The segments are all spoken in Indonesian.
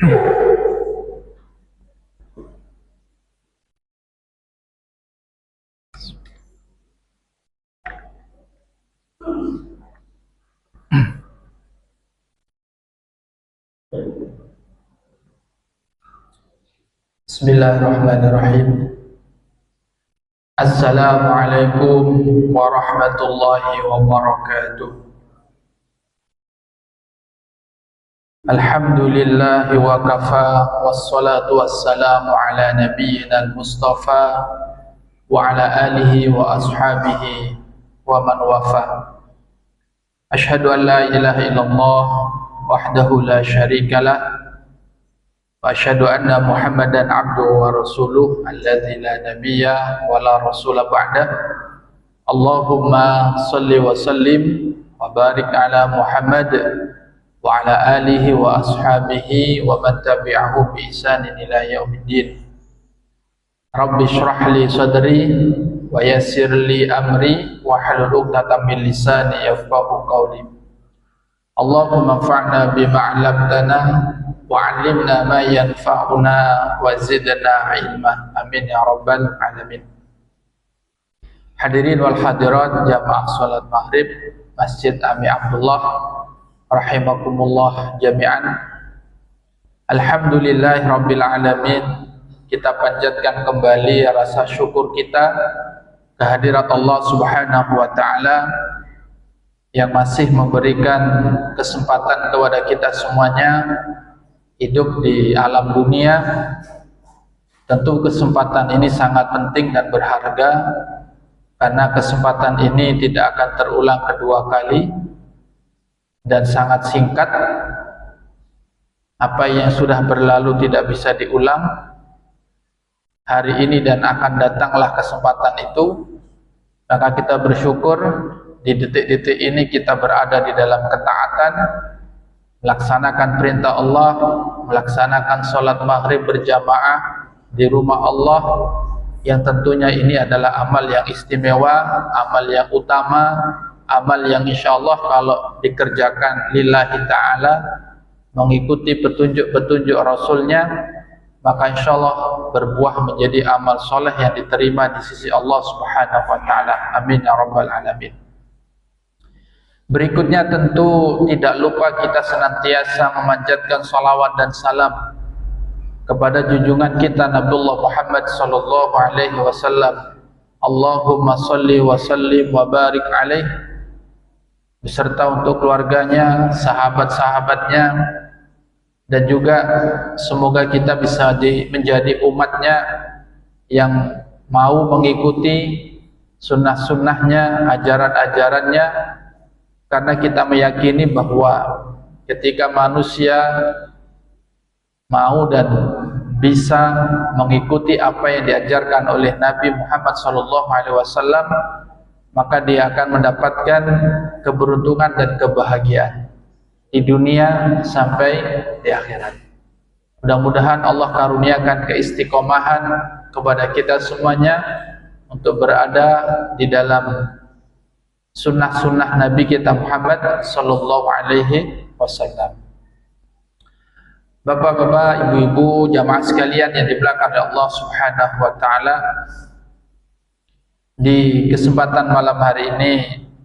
Bismillahirrahmanirrahim. Assalamualaikum warahmatullahi wabarakatuh. Alhamdulillahi wa kafa, wassalatu wassalamu ala nabiyyina al-mustafa wa ala alihi wa ashabihi wa man wafa. Ashhadu an la ilaha illallah wahdahu la syarikalah wa asyhadu anna Muhammadan abduhu wa rasuluh alladzi la nabiyya wa la rasula ba'dah. Allahumma salli wa sallim wa barik ala Muhammad wa ala alihi wa ashabihi wa man tabi'ahu bi ihsanin ila yaumiddin. Rabbi shrah li sadri wa yassir li amri wa hlul 'uqdatam min lisani yafqahu qawli. Allahumma anfa'na bima 'allamtana wa 'allimna ma yanfa'una wa zidna ilma. Amin ya rabbal alamin. Hadirin wal hadirat jamaah salat maghrib Masjid Ami Abdullah rahimakumullah jami'an. Alhamdulillahi rabbil alamin. Kita panjatkan kembali rasa syukur kita kehadirat Allah Subhanahu wa taala yang masih memberikan kesempatan kepada kita semuanya hidup di alam dunia. Tentu kesempatan ini sangat penting dan berharga, karena kesempatan ini tidak akan terulang kedua kali dan sangat singkat. Apa yang sudah berlalu tidak bisa diulang. Hari ini dan akan datanglah kesempatan itu. Maka kita bersyukur di detik-detik ini kita berada di dalam ketaatan, melaksanakan perintah Allah, melaksanakan sholat maghrib berjamaah di rumah Allah, yang tentunya ini adalah amal yang istimewa, amal yang utama, amal yang insya Allah kalau dikerjakan lillahi ta'ala, mengikuti petunjuk-petunjuk Rasulnya, maka insya Allah berbuah menjadi amal soleh yang diterima di sisi Allah Subhanahu wa ta'ala. Amin ya rabbal alamin. Berikutnya tentu tidak lupa kita senantiasa memanjatkan salawat dan salam kepada junjungan kita Nabiullah Muhammad sallallahu alaihi wasallam. Allahumma salli wa sallim wa barik alaih, beserta untuk keluarganya, sahabat-sahabatnya, dan juga semoga kita bisa menjadi umatnya yang mau mengikuti sunnah-sunnahnya, ajaran-ajarannya, karena kita meyakini bahwa ketika manusia mau dan bisa mengikuti apa yang diajarkan oleh Nabi Muhammad SAW, maka dia akan mendapatkan keberuntungan dan kebahagiaan di dunia sampai di akhirat. Mudah-mudahan Allah karuniakan keistiqomahan kepada kita semuanya untuk berada di dalam sunnah-sunnah Nabi kita Muhammad sallallahu alaihi wasallam. Bapak-bapak, ibu-ibu, jamaah sekalian yang dimuliakan oleh Allah Subhanahu wa taala, di kesempatan malam hari ini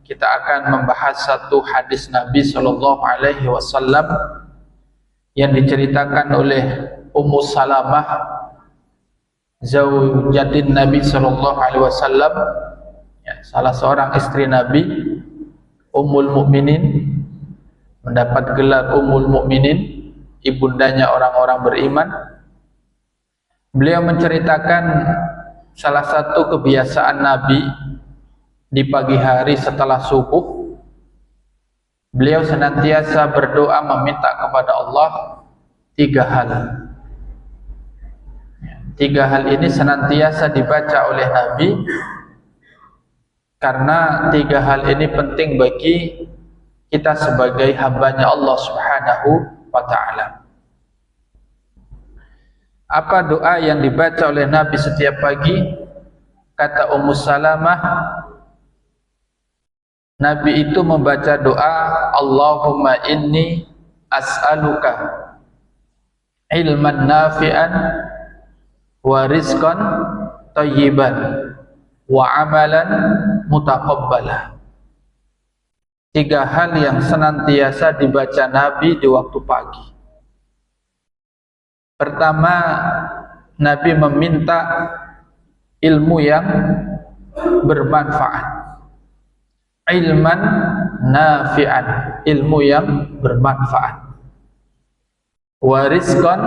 kita akan membahas satu hadis Nabi sallallahu alaihi wasallam yang diceritakan oleh Ummu Salamah, zaujatin Nabi sallallahu alaihi wasallam, ya, salah seorang istri Nabi, Ummul Mukminin, mendapat gelar Ummul Mukminin, ibundanya orang-orang beriman. Beliau menceritakan salah satu kebiasaan Nabi di pagi hari setelah subuh. Beliau senantiasa berdoa meminta kepada Allah 3 hal. 3 hal ini senantiasa dibaca oleh Nabi, karena 3 hal ini penting bagi kita sebagai hambanya Allah Subhanahu wa ta'ala. Apa doa yang dibaca oleh Nabi setiap pagi? Kata Ummu Salamah, Nabi itu membaca doa, Allahumma inni as'aluka ilman nafi'an wa rizqan thayyiban wa amalan mutaqabbalah. 3 hal yang senantiasa dibaca Nabi di waktu pagi. Pertama, Nabi meminta ilmu yang bermanfaat. Ilman nafi'an, ilmu yang bermanfaat. Wa rizqan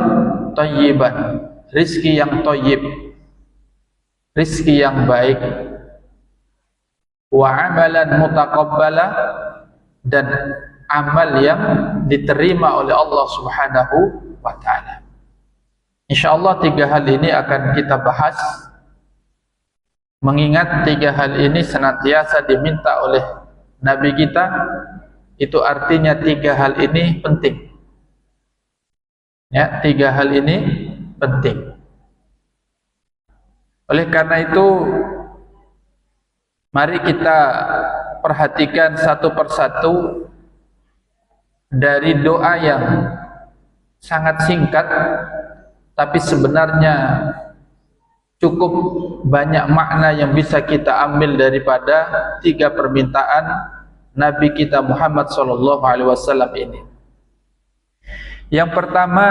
thayyiban, rizki yang thayyib, rizki yang baik. Wa amalan mutaqabbalah, dan amal yang diterima oleh Allah Subhanahu wa ta'ala. Insyaallah 3 hal ini akan kita bahas, mengingat 3 hal ini senantiasa diminta oleh Nabi kita. Itu artinya 3 hal ini penting ya, 3 hal ini penting. Oleh karena itu, mari kita perhatikan satu persatu dari doa yang sangat singkat, tapi sebenarnya cukup banyak makna yang bisa kita ambil daripada 3 permintaan Nabi kita Muhammad SAW ini. Yang pertama,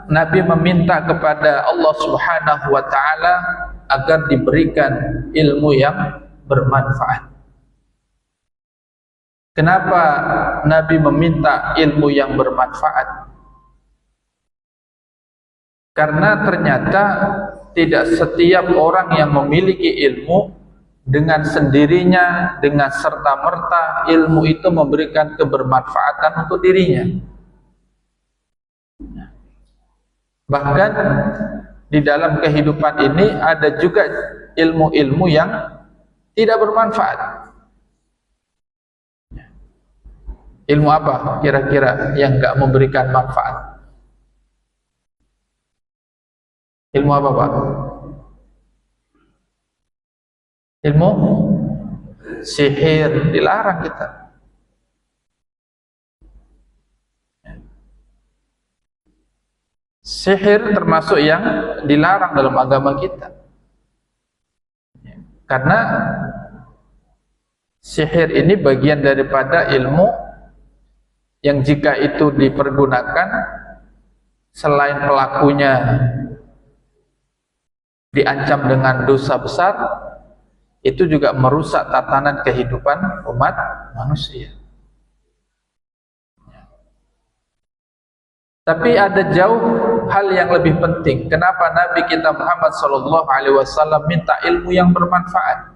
Nabi meminta kepada Allah Subhanahu wa ta'ala agar diberikan ilmu yang bermanfaat. Kenapa Nabi meminta ilmu yang bermanfaat? Karena ternyata tidak setiap orang yang memiliki ilmu dengan sendirinya, dengan serta-merta ilmu itu memberikan kebermanfaatan untuk dirinya. Bahkan di dalam kehidupan ini ada juga ilmu-ilmu yang tidak bermanfaat. Ilmu apa kira-kira yang enggak memberikan manfaat? Ilmu apa, Pak? Ilmu sihir, dilarang kita. Sihir termasuk yang dilarang dalam agama kita. Karena sihir ini bagian daripada ilmu yang jika itu dipergunakan, selain pelakunya diancam dengan dosa besar, itu juga merusak tatanan kehidupan umat manusia. Tapi ada jauh hal yang lebih penting. Kenapa Nabi kita Muhammad SAW minta ilmu yang bermanfaat?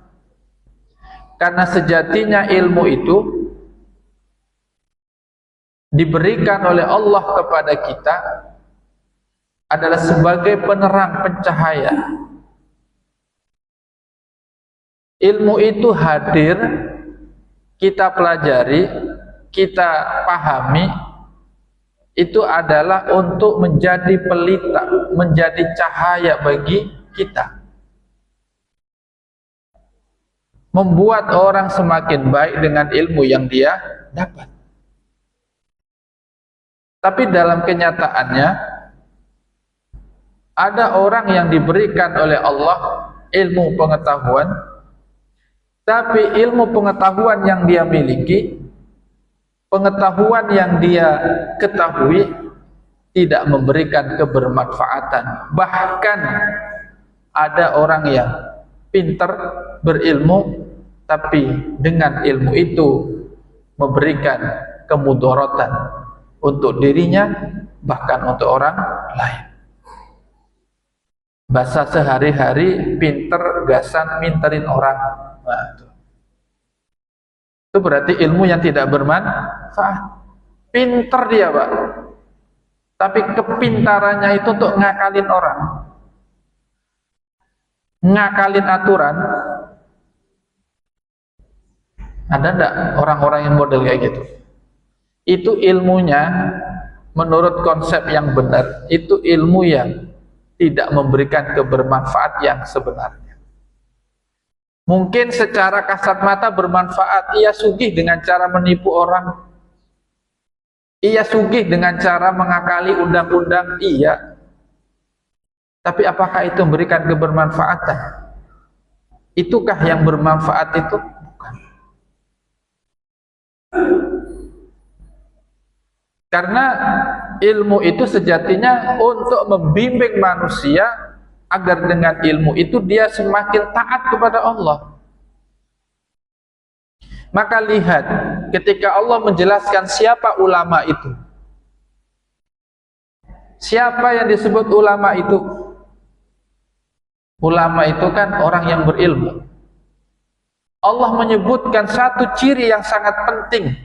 Karena sejatinya ilmu itu diberikan oleh Allah kepada kita adalah sebagai penerang, pencahaya. Ilmu itu hadir, kita pelajari, kita pahami, itu adalah untuk menjadi pelita, menjadi cahaya bagi kita, membuat orang semakin baik dengan ilmu yang dia dapat. Tapi dalam kenyataannya ada orang yang diberikan oleh Allah ilmu pengetahuan, tapi ilmu pengetahuan yang dia miliki, pengetahuan yang dia ketahui tidak memberikan kebermanfaatan. Bahkan ada orang yang pintar, berilmu, tapi dengan ilmu itu memberikan kemudaratan untuk dirinya, bahkan untuk orang lain. Bahasa sehari-hari, pinter, gasan, minterin orang. Nah, itu berarti ilmu yang tidak bermanfaat. Pinter dia, Pak, tapi kepintarannya itu untuk ngakalin orang, ngakalin aturan. Ada enggak orang-orang yang model kayak gitu? Itu ilmunya menurut konsep yang benar, itu ilmu yang tidak memberikan kebermanfaat yang sebenarnya. Mungkin secara kasat mata bermanfaat, ia sugih dengan cara menipu orang. Ia sugih dengan cara mengakali undang-undang, iya. Tapi apakah itu memberikan kebermanfaatan? Itukah yang bermanfaat itu? Bukan. Karena ilmu itu sejatinya untuk membimbing manusia agar dengan ilmu itu dia semakin taat kepada Allah. Maka lihat, ketika Allah menjelaskan siapa ulama itu, siapa yang disebut ulama itu? Ulama itu kan orang yang berilmu. Allah menyebutkan satu ciri yang sangat penting.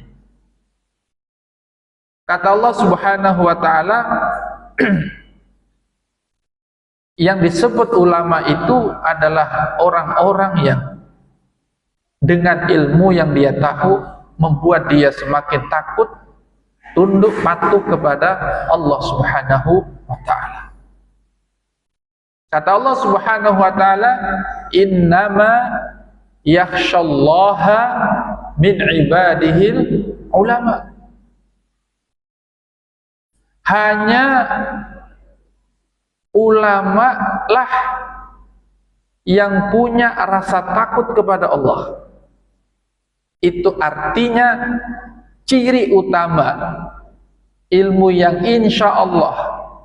Kata Allah Subhanahu wa ta'ala, yang disebut ulama itu adalah orang-orang yang dengan ilmu yang dia tahu membuat dia semakin takut, tunduk patuh kepada Allah Subhanahu wa ta'ala. Kata Allah Subhanahu wa ta'ala, innama yakhshallaha min ibadihil ulama. Hanya ulama lah yang punya rasa takut kepada Allah. Itu artinya ciri utama ilmu yang insya Allah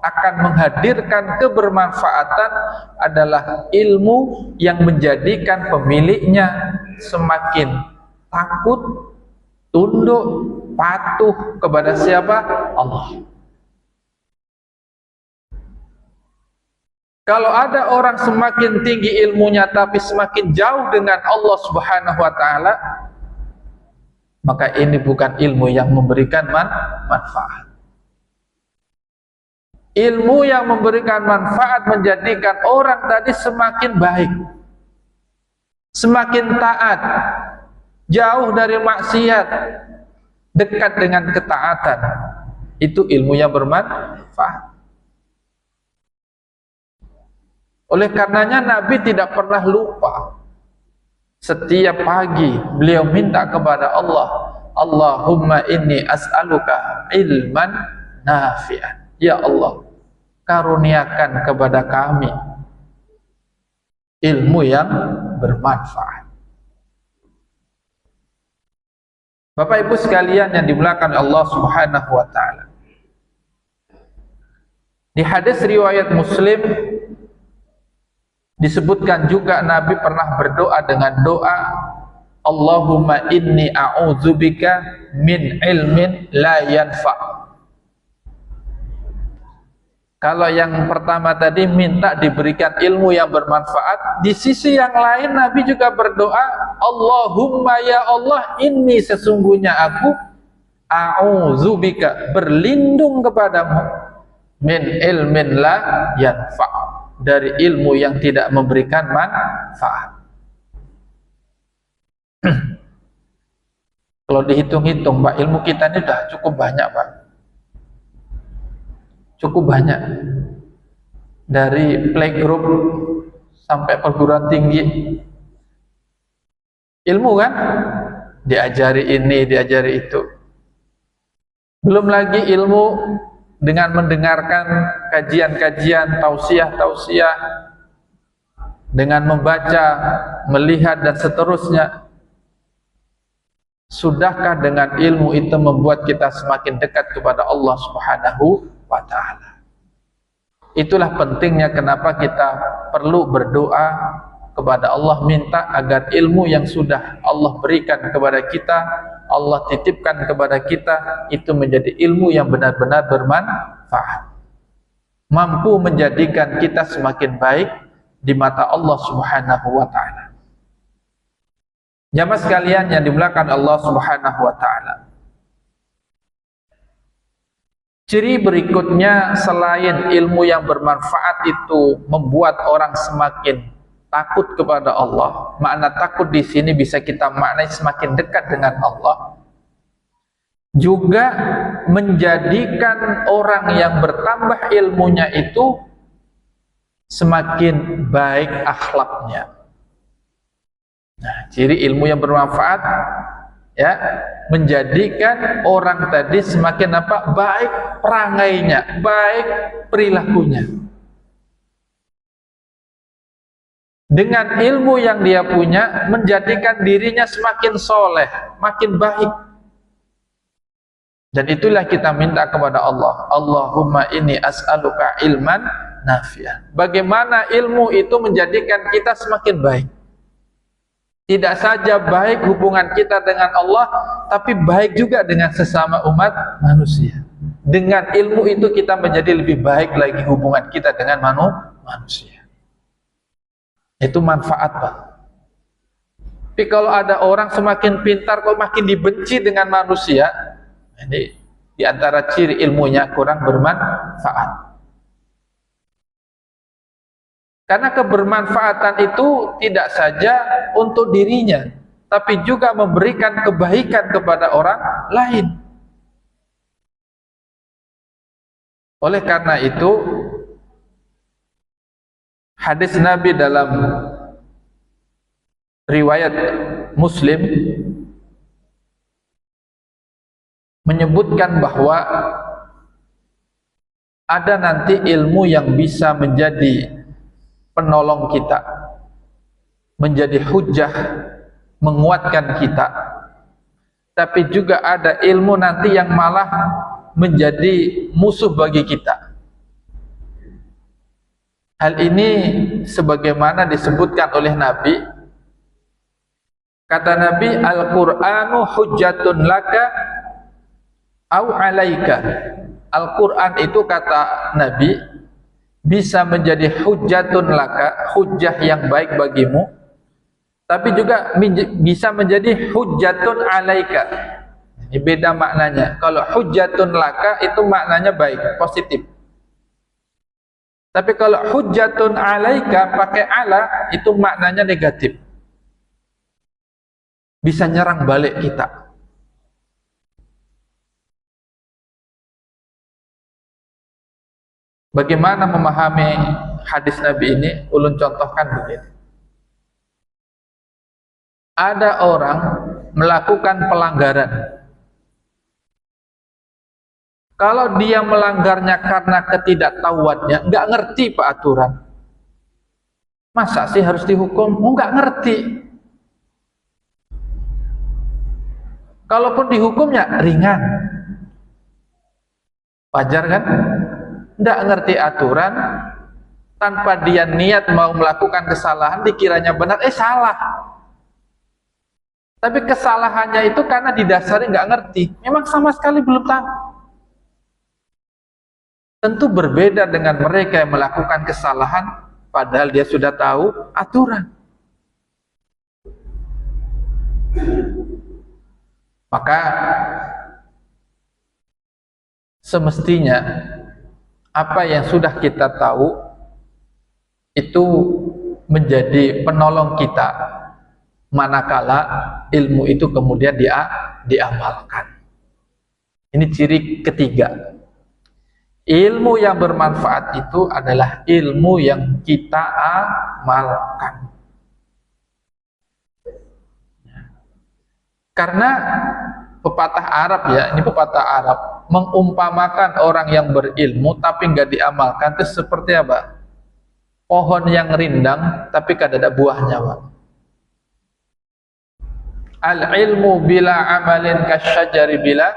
akan menghadirkan kebermanfaatan adalah ilmu yang menjadikan pemiliknya semakin takut, tunduk, patuh kepada siapa? Allah. Kalau ada orang semakin tinggi ilmunya tapi semakin jauh dengan Allah Subhanahu wa ta'ala, maka ini bukan ilmu yang memberikan manfaat. Ilmu yang memberikan manfaat menjadikan orang tadi semakin baik, semakin taat, jauh dari maksiat, dekat dengan ketaatan. Itu ilmu yang bermanfaat. Oleh karenanya Nabi tidak pernah lupa. Setiap pagi beliau minta kepada Allah, Allahumma inni as'aluka ilman nafi'an. Ya Allah, karuniakan kepada kami ilmu yang bermanfaat. Bapak Ibu sekalian yang dimuliakan Allah Subhanahu wa ta'ala, di hadis riwayat Muslim disebutkan juga Nabi pernah berdoa dengan doa, Allahumma inni a'udzubika min ilmin la yanfa'. Kalau yang pertama tadi minta diberikan ilmu yang bermanfaat, di sisi yang lain Nabi juga berdoa, Allahumma ya Allah, inni sesungguhnya aku a'udzubika, berlindung kepadamu, min ilmin la yanfa', dari ilmu yang tidak memberikan manfaat. Kalau dihitung-hitung Pak, ilmu kita ini sudah cukup banyak Pak, cukup banyak, dari playgroup sampai perguruan tinggi ilmu kan, diajari ini, diajari itu. Belum lagi ilmu dengan mendengarkan kajian-kajian, tausiah-tausiah, dengan membaca, melihat dan seterusnya. Sudahkah dengan ilmu itu membuat kita semakin dekat kepada Allah Subhanahu wa ta'ala? Itulah pentingnya kenapa kita perlu berdoa kepada Allah, minta agar ilmu yang sudah Allah berikan kepada kita, Allah titipkan kepada kita, itu menjadi ilmu yang benar-benar bermanfaat, mampu menjadikan kita semakin baik di mata Allah Subhanahu wa ta'ala. Jamaah sekalian yang dimuliakan Allah Subhanahu wa ta'ala, ciri berikutnya selain ilmu yang bermanfaat itu membuat orang semakin takut kepada Allah. Makna takut di sini bisa kita maknai semakin dekat dengan Allah. Juga menjadikan orang yang bertambah ilmunya itu semakin baik akhlaknya. Nah, ciri ilmu yang bermanfaat ya, menjadikan orang tadi semakin apa? Baik perangainya, baik perilakunya. Dengan ilmu yang dia punya, menjadikan dirinya semakin soleh, makin baik. Dan itulah kita minta kepada Allah. Allahumma inni as'aluka ilman nafi'an. Bagaimana ilmu itu menjadikan kita semakin baik. Tidak saja baik hubungan kita dengan Allah, tapi baik juga dengan sesama umat manusia. Dengan ilmu itu kita menjadi lebih baik lagi hubungan kita dengan manusia. Itu manfaat, Pak. Tapi kalau ada orang semakin pintar kok makin dibenci dengan manusia, ini diantara ciri ilmunya kurang bermanfaat. Karena kebermanfaatan itu tidak saja untuk dirinya, tapi juga memberikan kebaikan kepada orang lain. Oleh karena itu, hadis Nabi dalam riwayat Muslim menyebutkan bahwa ada nanti ilmu yang bisa menjadi penolong kita, menjadi hujah, menguatkan kita. Tapi juga ada ilmu nanti yang malah menjadi musuh bagi kita. Hal ini sebagaimana disebutkan oleh Nabi. Kata Nabi, Al-Qur'anu hujjatun laka au alaika. Al-Quran itu kata Nabi bisa menjadi hujjatun laka, hujjah yang baik bagimu, tapi juga bisa menjadi hujjatun alaika. Ini beda maknanya. Kalau hujjatun laka itu maknanya baik, positif. Tapi kalau hujjatun alaika pakai ala itu maknanya negatif. Bisa nyerang balik kita. Bagaimana memahami hadis Nabi ini? Ulun contohkan begini. Ada orang melakukan pelanggaran. Kalau dia melanggarnya karena ketidaktahuannya, nggak ngerti Pak aturan. Masa sih harus dihukum? Oh, nggak ngerti. Kalaupun dihukumnya ringan. Wajar kan? Nggak ngerti aturan, tanpa dia niat mau melakukan kesalahan, dikiranya benar, salah. Tapi kesalahannya itu karena didasari nggak ngerti, memang sama sekali belum tahu. Tentu berbeda dengan mereka yang melakukan kesalahan, padahal dia sudah tahu aturan. Maka semestinya apa yang sudah kita tahu itu menjadi penolong kita manakala ilmu itu kemudian diamalkan. Ini ciri ketiga. Ilmu yang bermanfaat itu adalah ilmu yang kita amalkan. Karena pepatah Arab ya, ini pepatah Arab mengumpamakan orang yang berilmu tapi nggak diamalkan itu seperti apa? Pohon yang rindang tapi kada ada buahnya, Pak. Al-ilmu bila amalin kasyajari bila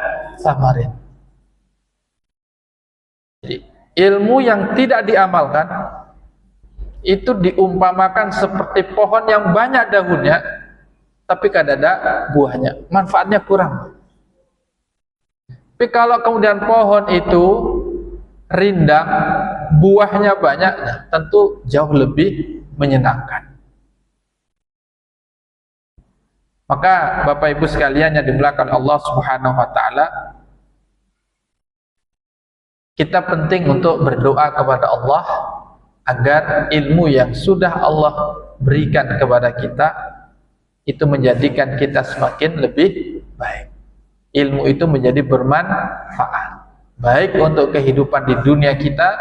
samarin. Jadi, ilmu yang tidak diamalkan itu diumpamakan seperti pohon yang banyak daunnya tapi kada ada buahnya, manfaatnya kurang. Tapi kalau kemudian pohon itu rindang, buahnya banyak, nah, tentu jauh lebih menyenangkan. Maka Bapak Ibu sekalian yang dimuliakan Allah Subhanahu wa taala, kita penting untuk berdoa kepada Allah agar ilmu yang sudah Allah berikan kepada kita itu menjadikan kita semakin lebih baik. Ilmu itu menjadi bermanfaat, baik untuk kehidupan di dunia kita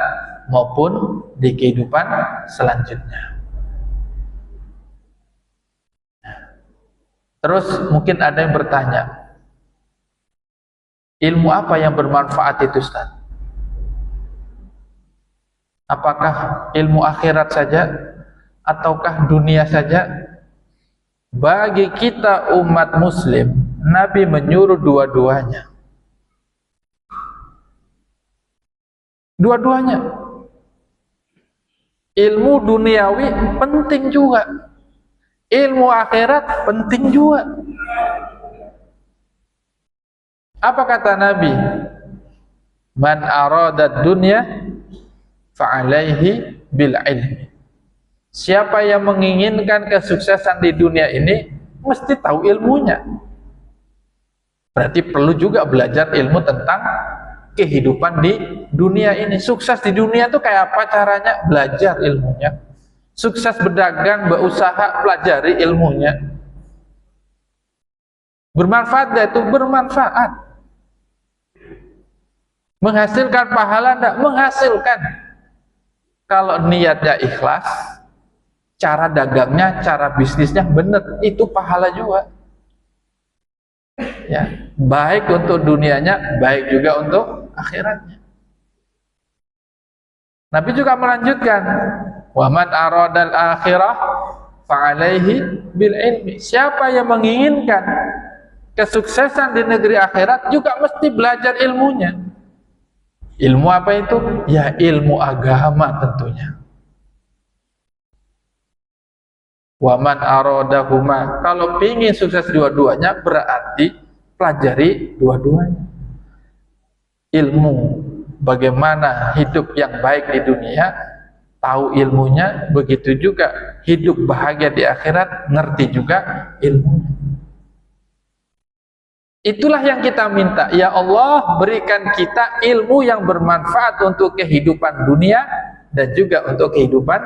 maupun di kehidupan selanjutnya. Terus mungkin ada yang bertanya, ilmu apa yang bermanfaat itu, Ustaz? Apakah ilmu akhirat saja ataukah dunia saja? Bagi kita umat muslim, Nabi menyuruh dua-duanya. Dua-duanya. Ilmu duniawi penting juga, ilmu akhirat penting juga. Apa kata Nabi? Man aradad dunya fa'alaihi bil ilmi. Siapa yang menginginkan kesuksesan di dunia ini mesti tahu ilmunya. Berarti perlu juga belajar ilmu tentang kehidupan di dunia ini. Sukses di dunia itu kayak apa caranya? Belajar ilmunya. Sukses berdagang, berusaha, pelajari ilmunya. Bermanfaat enggak itu? Bermanfaat. Menghasilkan pahala enggak? Menghasilkan. Kalau niatnya ikhlas, cara dagangnya, cara bisnisnya benar, itu pahala juga. Ya, baik untuk dunianya, baik juga untuk akhiratnya. Nabi juga melanjutkan, wa man aradal akhirah fa'alaihi bil ilmi. Siapa yang menginginkan kesuksesan di negeri akhirat juga mesti belajar ilmunya. Ilmu apa itu? Ya ilmu agama tentunya. Waman aradahuma, kalau ingin sukses dua-duanya berarti pelajari dua-duanya. Ilmu bagaimana hidup yang baik di dunia, tahu ilmunya, begitu juga hidup bahagia di akhirat, ngerti juga ilmunya. Itulah yang kita minta, ya Allah berikan kita ilmu yang bermanfaat untuk kehidupan dunia dan juga untuk kehidupan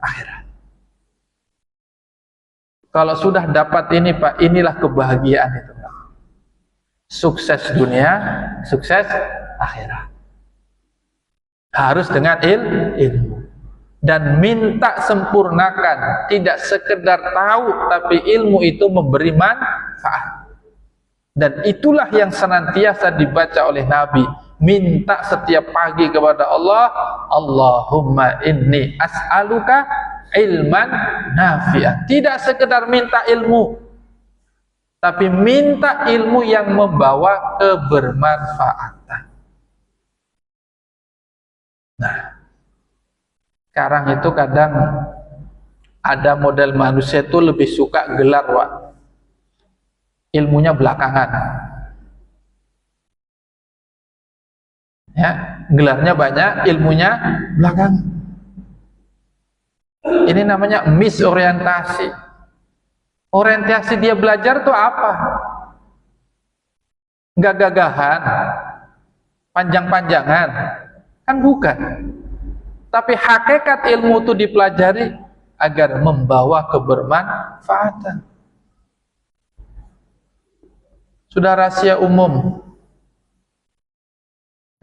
akhirat. Kalau sudah dapat ini Pak, inilah kebahagiaan itu Pak. Sukses dunia, sukses akhirat. Harus dengan ilmu. Dan minta sempurnakan, tidak sekedar tahu, tapi ilmu itu memberi manfaat. Dan itulah yang senantiasa dibaca oleh Nabi. Minta setiap pagi kepada Allah, Allahumma inni as'aluka ilman nafi'ah. Tidak sekedar minta ilmu, tapi minta ilmu yang membawa kebermanfaatan. Nah, sekarang itu kadang ada model manusia itu lebih suka gelar, Wak. Ilmunya belakangan. Ya, gelarnya banyak, ilmunya belakangan. Ini namanya misorientasi. Orientasi dia belajar itu apa? Enggak gagahan, panjang-panjangan, kan bukan. Tapi hakikat ilmu itu dipelajari agar membawa kebermanfaatan. Sudah rahasia umum.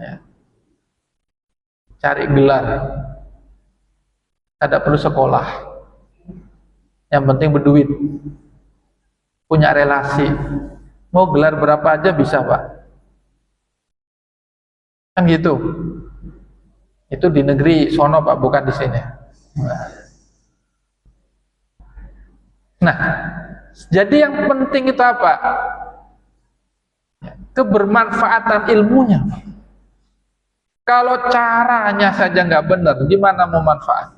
Ya. Cari gelar. Tidak perlu sekolah. Yang penting berduit. Punya relasi. Mau gelar berapa aja bisa, Pak. Kan gitu. Itu di negeri sono, Pak, bukan di sini. Nah, jadi yang penting itu apa? Kebermanfaatan ilmunya. Kalau caranya saja nggak benar, gimana mau manfaat?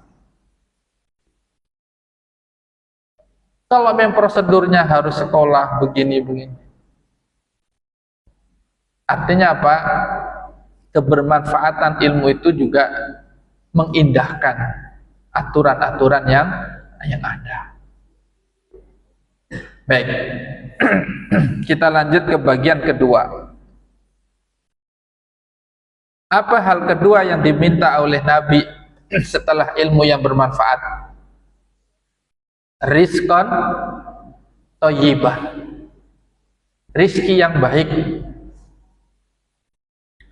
Kalau memang prosedurnya harus sekolah begini-begini, artinya apa? Kebermanfaatan ilmu itu juga mengindahkan aturan-aturan yang ada. Baik, kita lanjut ke bagian kedua. Apa hal kedua yang diminta oleh Nabi setelah ilmu yang bermanfaat? Rizqan thayyiban, rizki yang baik.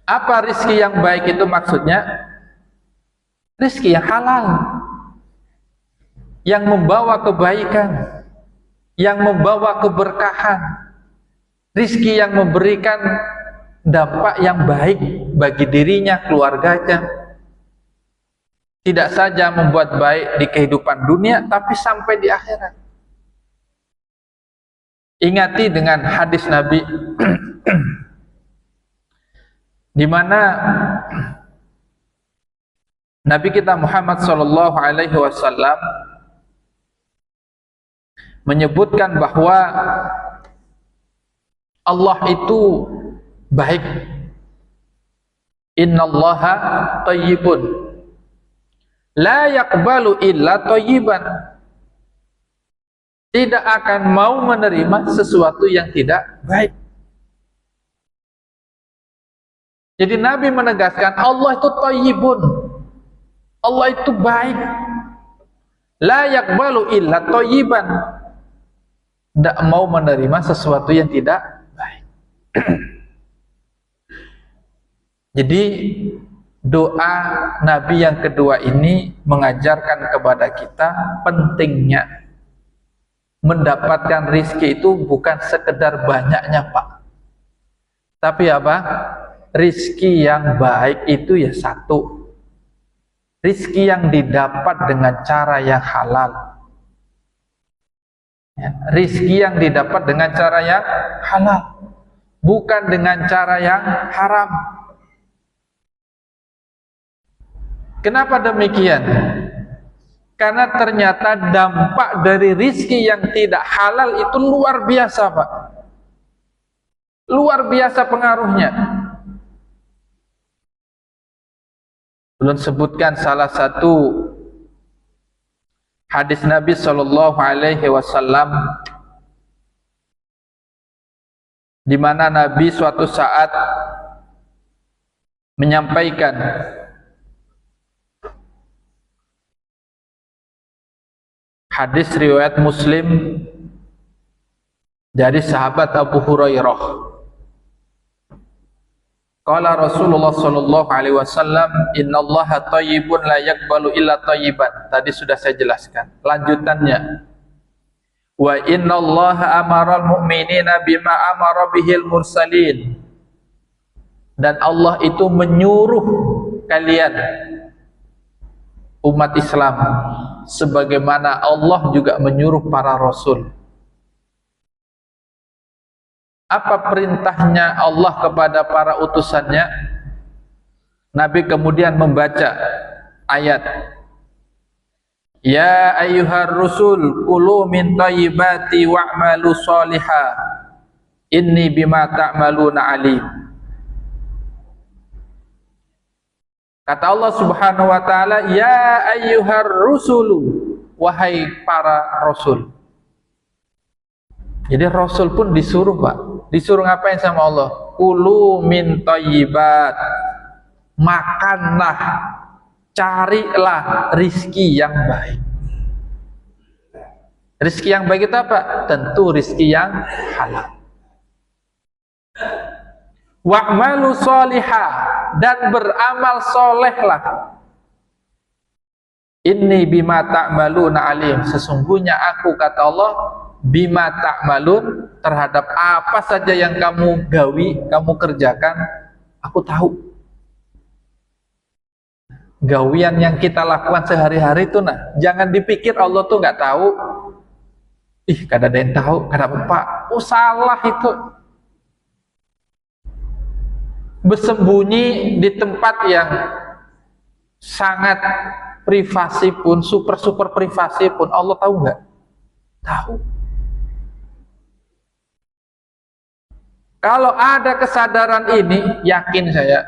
Apa rizki yang baik itu maksudnya? Rizki yang halal, yang membawa kebaikan, yang membawa keberkahan, rizki yang memberikan dampak yang baik bagi dirinya, keluarganya. Tidak saja membuat baik di kehidupan dunia, tapi sampai di akhirat. Ingati dengan hadis Nabi di mana Nabi kita Muhammad sallallahu alaihi wasallam menyebutkan bahwa Allah itu baik. Innallaha thayyibun la yaqbalu illa thayyiban. Tidak akan mau menerima sesuatu yang tidak baik. Jadi Nabi menegaskan Allah itu thayyibun. Allah itu baik. La yaqbalu illa thayyiban. Tidak mau menerima sesuatu yang tidak baik. Jadi doa Nabi yang kedua ini mengajarkan kepada kita pentingnya mendapatkan rizki itu bukan sekedar banyaknya, Pak, tapi apa? Rizki yang baik itu ya satu, rizki yang didapat dengan cara yang halal ya, rizki yang didapat dengan cara yang halal, bukan dengan cara yang haram. Kenapa demikian? Karena ternyata dampak dari rizki yang tidak halal itu luar biasa, Pak. Luar biasa pengaruhnya. Belum sebutkan salah satu hadis Nabi Shallallahu Alaihi Wasallam di mana Nabi suatu saat menyampaikan hadis riwayat Muslim dari sahabat Abu Hurairah. Qala Rasulullah sallallahu alaihi wasallam, innallaha thayyibun la yaqbalu illa thayyiban. Tadi sudah saya jelaskan. Lanjutannya, wa innallaha amaral mu'minina bima amara bihil mursalin. Dan Allah itu menyuruh kalian umat Islam sebagaimana Allah juga menyuruh para rasul. Apa perintahnya Allah kepada para utusannya? Nabi kemudian membaca ayat, ya ayyuhar rusul kulu min thayyibati wa'malu sholiha inni bima ta'maluna alim. Kata Allah Subhanahu wa taala, ya ayyuhar rusulu, wahai para rasul. Jadi rasul pun disuruh, Pak. Disuruh ngapain sama Allah? Kulu min thayyibat. Makanlah, carilah rizki yang baik. Rizki yang baik itu apa? Tentu rizki yang halal. Wa'malu sholihah, dan beramal solehlah. Inni bima ta'maluna alim. Sesungguhnya aku, kata Allah, bima ta'malun, terhadap apa saja yang kamu gawi, kamu kerjakan, aku tahu. Gawian yang kita lakukan sehari-hari itu, nah, jangan dipikir Allah tuh nggak tahu. Ih, kada ada yang tahu, kada apa. Oh, salah itu. Bersembunyi di tempat yang sangat privasi pun, super privasi pun, Allah tahu nggak? Tahu. Kalau ada kesadaran ini, yakin saya,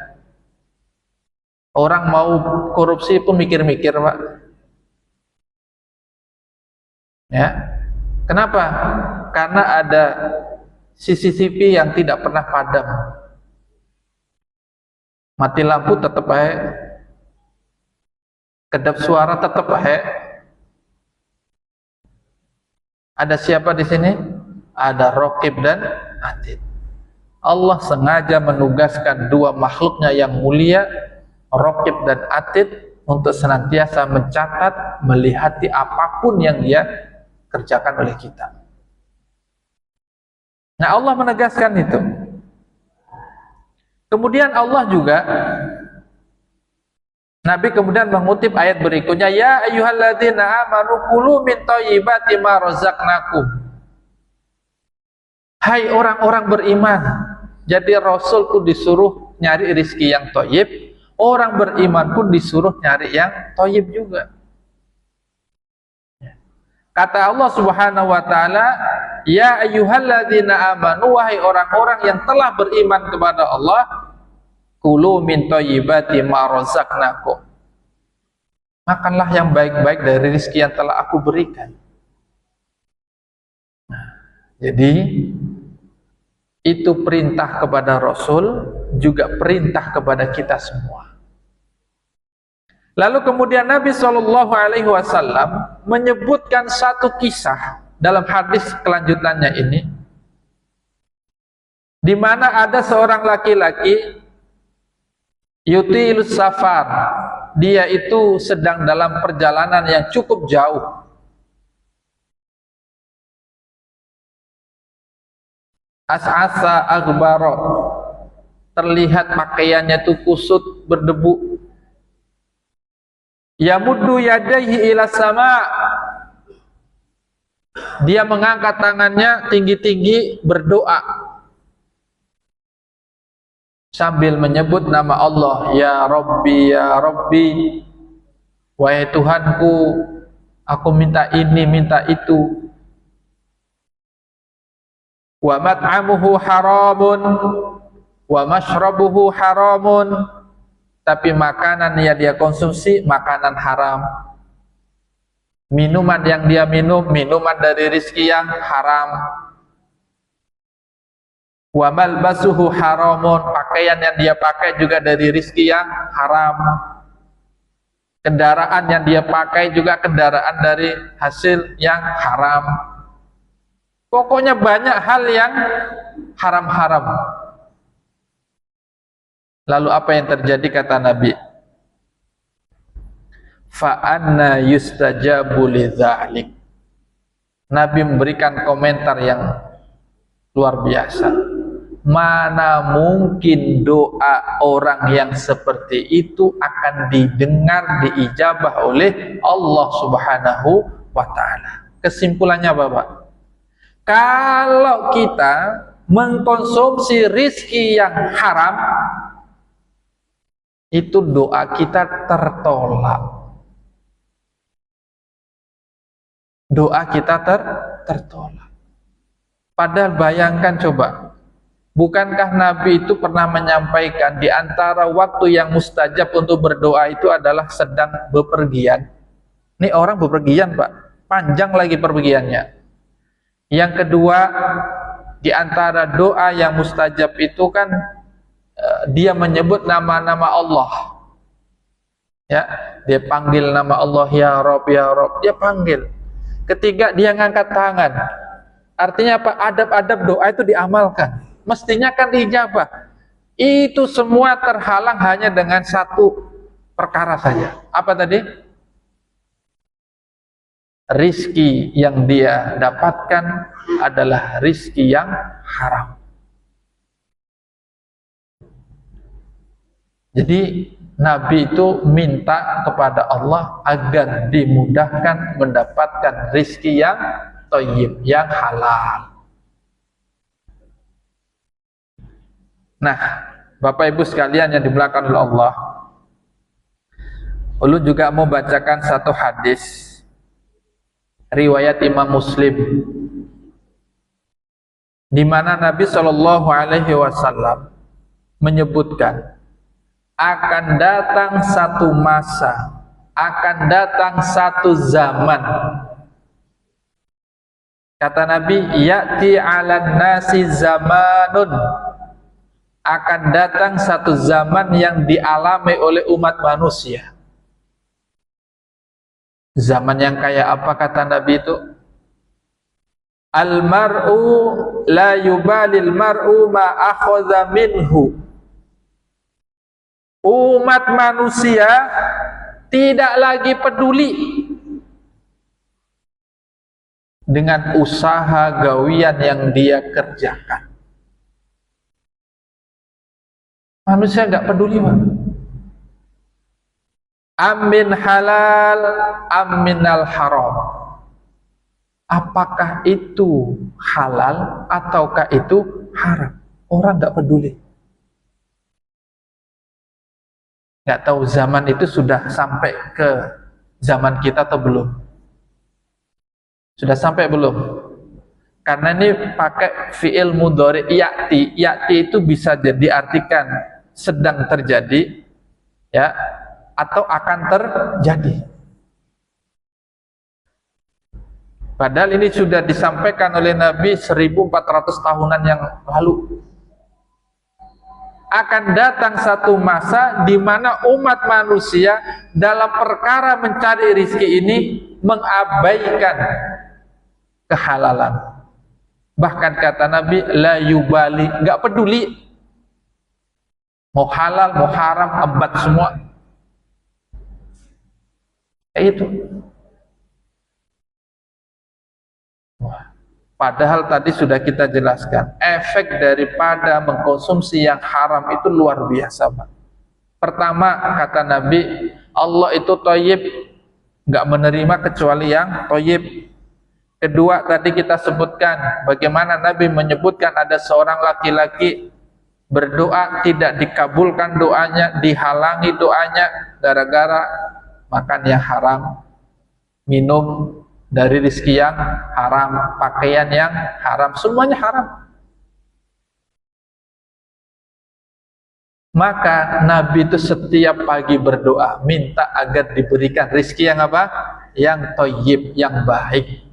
orang mau korupsi pun mikir-mikir, Pak. Ya, kenapa? Karena ada CCTV yang tidak pernah padam. Mati lampu tetap baik, kedap suara tetap baik. Ada siapa di sini? Ada Raqib dan Atid. Allah sengaja menugaskan dua makhluknya yang mulia, Raqib dan Atid, untuk senantiasa mencatat, melihati apapun yang dia kerjakan oleh kita. Nah, Allah menegaskan itu. Kemudian Allah juga, Nabi kemudian mengutip ayat berikutnya, ya ayyuhalladzina amanu kulu min thayyibati ma razaqnakum. Hai orang-orang beriman. Jadi Rasul pun disuruh nyari rizki yang thayyib, orang beriman pun disuruh nyari yang thayyib juga. Kata Allah Subhanahu wa taala, ya ayyuhalladzina amanu, wahai orang-orang yang telah beriman kepada Allah, kulu min thayyibati ma razaqnakum. Makanlah yang baik-baik dari rezeki yang telah aku berikan. Nah, jadi itu perintah kepada Rasul, juga perintah kepada kita semua. Lalu kemudian Nabi SAW menyebutkan satu kisah dalam hadis kelanjutannya ini, di mana ada seorang laki-laki yutilus safar, dia itu sedang dalam perjalanan yang cukup jauh. As'asa aghbaro, terlihat pakaiannya itu kusut berdebu. Yamuddu yadaihi ila sama, dia mengangkat tangannya tinggi-tinggi berdoa sambil menyebut nama Allah, ya Rabbi, ya Rabbi, wahai Tuhanku, aku minta ini, minta itu. Wa mat'amuhu haramun wa mashrabuhu haramun, tapi makanan yang dia konsumsi makanan haram, minuman yang dia minum minuman dari rizki yang haram. Wa malbasuhu haramun, pakaian yang dia pakai juga dari rizki yang haram, kendaraan yang dia pakai juga kendaraan dari hasil yang haram. Pokoknya banyak hal yang haram-haram. Lalu apa yang terjadi, kata Nabi? Fa anna yustajabu lidzalik. Nabi memberikan komentar yang luar biasa. Mana mungkin doa orang yang seperti itu akan didengar, diijabah oleh Allah Subhanahu wa ta'ala. Kesimpulannya Bapak, kalau kita mengkonsumsi rizki yang haram, itu doa kita tertolak. Doa kita tertolak. Padahal bayangkan coba, bukankah Nabi itu pernah menyampaikan di antara waktu yang mustajab untuk berdoa itu adalah sedang bepergian. Ini orang bepergian Pak, panjang lagi perpergiannya. Yang kedua, di antara doa yang mustajab itu kan dia menyebut nama-nama Allah. Ya, dia panggil nama Allah, ya Rob, ya Rob, dia panggil. Ketiga, dia ngangkat tangan. Artinya apa? Adab-adab doa itu diamalkan. Mestinya kan diijabah. Itu semua terhalang hanya dengan satu perkara saja. Apa tadi? Rizki yang dia dapatkan adalah rizki yang haram. Jadi Nabi itu minta kepada Allah agar dimudahkan mendapatkan rizki yang thayyib, yang halal. Nah, Bapak Ibu sekalian yang dimuliakan oleh Allah, ulun juga mau bacakan satu hadis riwayat Imam Muslim, di mana Nabi SAW menyebutkan, akan datang satu masa, akan datang satu zaman, kata Nabi, ya'ti 'alan nasi zamanun, akan datang satu zaman yang dialami oleh umat manusia. Zaman yang kayak apa, kata Nabi itu? Al-mar'u la yubalil mar'u ma akhadha minhu. Umat manusia tidak lagi peduli dengan usaha gawian yang dia kerjakan. Manusia nggak peduli, Pak. Amin halal, aminal haram. Apakah itu halal ataukah itu haram? Orang nggak peduli. Nggak tahu zaman itu sudah sampai ke zaman kita atau belum? Sudah sampai belum? Karena ini pakai fi'il mudhari ya'ti. Ya'ti itu bisa diartikan sedang terjadi, ya, atau akan terjadi. Padahal ini sudah disampaikan oleh Nabi 1400 tahunan yang lalu. Akan datang satu masa di mana umat manusia dalam perkara mencari rezeki ini mengabaikan kehalalan. Bahkan kata Nabi, la yubali, nggak peduli. Mau halal, mau haram, abad semua. Kayak itu. Wah. Padahal tadi sudah kita jelaskan, efek daripada mengkonsumsi yang haram itu luar biasa, Pak. Pertama, kata Nabi, Allah itu thayyib, nggak menerima kecuali yang thayyib. Kedua, tadi kita sebutkan bagaimana Nabi menyebutkan ada seorang laki-laki berdoa tidak dikabulkan doanya, dihalangi doanya gara-gara makan yang haram, minum dari rezeki yang haram, pakaian yang haram, semuanya haram. Maka Nabi itu setiap pagi berdoa, minta agar diberikan rezeki yang apa? Yang thayyib, yang baik.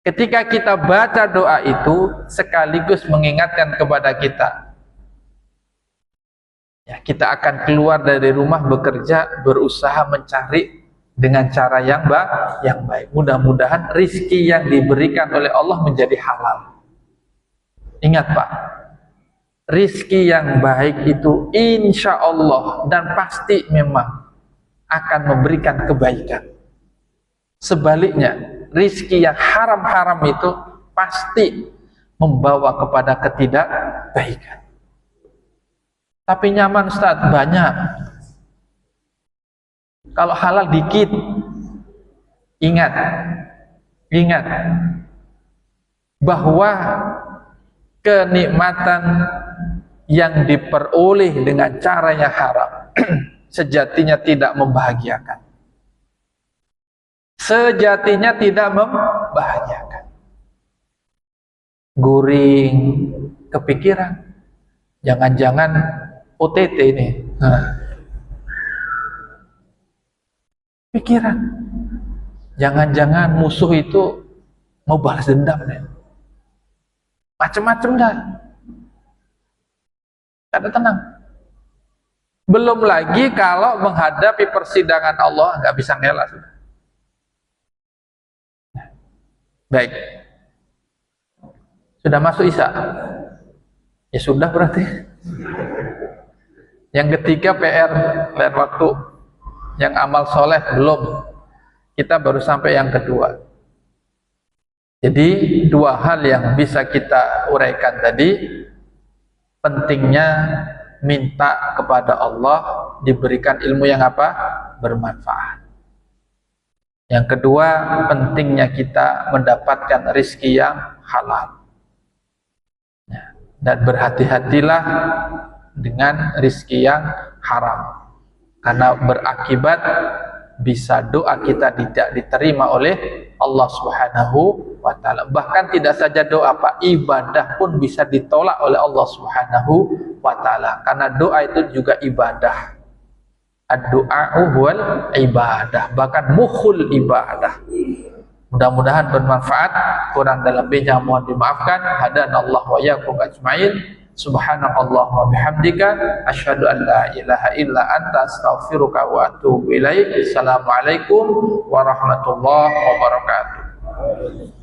Ketika kita baca doa itu, sekaligus mengingatkan kepada kita, ya, kita akan keluar dari rumah bekerja, berusaha mencari dengan cara yang baik. Mudah-mudahan rizki yang diberikan oleh Allah menjadi halal. Ingat, Pak, rizki yang baik itu insya Allah dan pasti memang akan memberikan kebaikan. Sebaliknya, rizki yang haram-haram itu pasti membawa kepada ketidakbaikan. Tapi nyaman, Ustaz, banyak. Kalau halal dikit. Ingat bahwa kenikmatan yang diperoleh dengan cara yang haram sejatinya tidak membahagiakan. Sejatinya tidak membahagiakan. Guring, kepikiran, jangan-jangan OTT ini. Pikiran, jangan-jangan musuh itu mau balas dendam nih. Macem-macem dah. Kada tenang. Belum lagi kalau menghadapi persidangan Allah nggak bisa ngelak sudah. Baik. Sudah masuk Isya? Ya sudah berarti. Yang ketiga PR waktu. Yang amal soleh belum. Kita baru sampai yang kedua. Jadi dua hal yang bisa kita uraikan tadi. Pentingnya minta kepada Allah diberikan ilmu yang apa? Bermanfaat. Yang kedua, pentingnya kita mendapatkan rezeki yang halal. Dan berhati-hatilah dengan rezeki yang haram. Karena berakibat bisa doa kita tidak diterima oleh Allah Subhanahu wa ta'ala. Bahkan tidak saja doa, Pak, ibadah pun bisa ditolak oleh Allah Subhanahu wa ta'ala. Karena doa itu juga ibadah. Ad-du'a'u huwal ibadah, bahkan mukhul ibadah. Mudah-mudahan bermanfaat. Kurang dan lebihnya mohon dimaafkan. Hadanallahu wa iyyakum ajmain. Subhanakallah wa bihamdika asyhadu an la ilaha illa anta astaghfiruka wa atubu ilaik. Assalamualaikum warahmatullahi wabarakatuh.